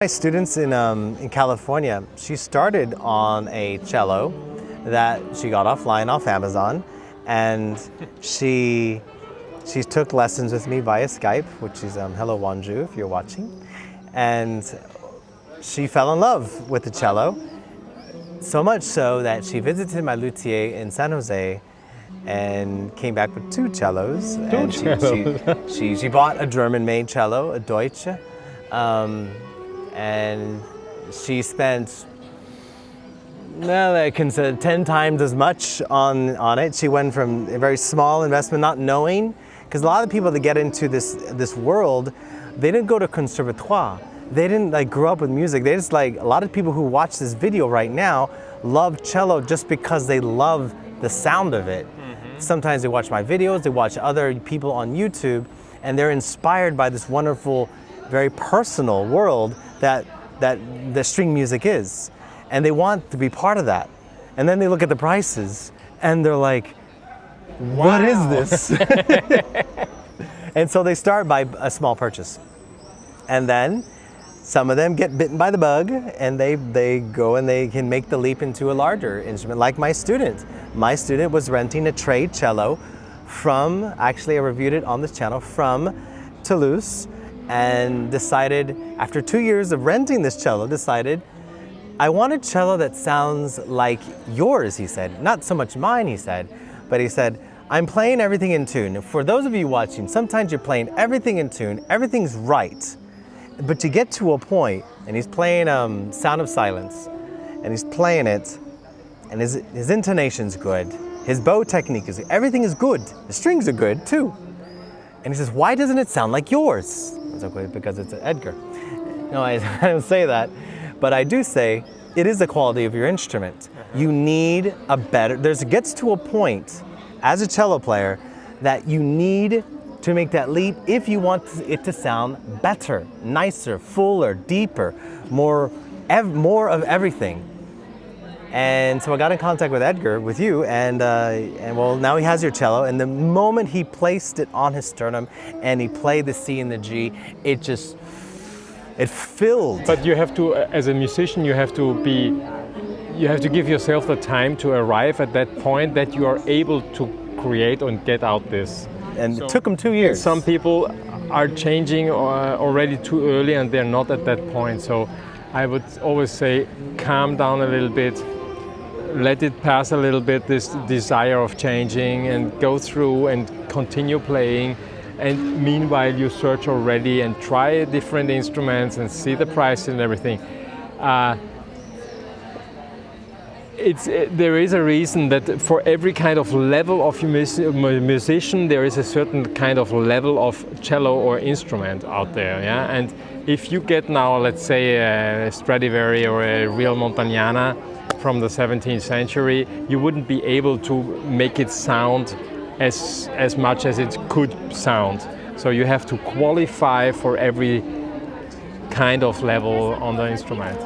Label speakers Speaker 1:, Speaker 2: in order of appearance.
Speaker 1: My students in California, she started on a cello that she got offline off Amazon, and she took lessons with me via Skype, which is hello Wanju if you're watching, and she fell in love with the cello, so much so that she visited my luthier in San Jose and came back with two cellos. She bought a German-made cello, a Deutsche. And she spent, well, I consider 10 times as much on it. She went from a very small investment, not knowing, because a lot of people that get into this world, they didn't go to conservatoire. They didn't grow up with music. They just a lot of people who watch this video right now love cello just because they love the sound of it. Mm-hmm. Sometimes they watch my videos, they watch other people on YouTube, and they're inspired by this wonderful, very personal world that the string music is, and they want to be part of that. And then they look at the prices and they're like, what is this? And so they start by a small purchase, and then some of them get bitten by the bug, and they go and they can make the leap into a larger instrument, like my student. My student was renting a trade cello from, actually I reviewed it on this channel, from Toulouse, and decided, after 2 years of renting this cello, decided, I want a cello that sounds like yours, he said. Not so much mine, he said, but he said, I'm playing everything in tune. For those of you watching, sometimes you're playing everything in tune, everything's right, but you get to a point, and he's playing Sound of Silence, and he's playing it, and his intonation's good, his bow technique is, everything is good, the strings are good too. And he says, why doesn't it sound like yours? I was like, because it's Edgar. No, I don't say that, but I do say it is the quality of your instrument. You need a better, it gets to a point as a cello player that you need to make that leap if you want it to sound better, nicer, fuller, deeper, more of everything. And so I got in contact with Edgar, with you, and well, now he has your cello, and the moment he placed it on his sternum and he played the C and the G, it filled.
Speaker 2: But you have to, as a musician, you have to give yourself the time to arrive at that point that you are able to create and get out this.
Speaker 1: And so, it took him 2 years.
Speaker 2: Some people are changing already too early and they're not at that point. So I would always say, calm down a little bit, let it pass a little bit, this desire of changing, and go through and continue playing. And meanwhile, you search already and try different instruments and see the price and everything. There is a reason that for every kind of level of musician, there is a certain kind of level of cello or instrument out there. Yeah? And if you get now, let's say, a Stradivari or a real Montagnana from the 17th century, you wouldn't be able to make it sound as much as it could sound. So you have to qualify for every kind of level on the instrument.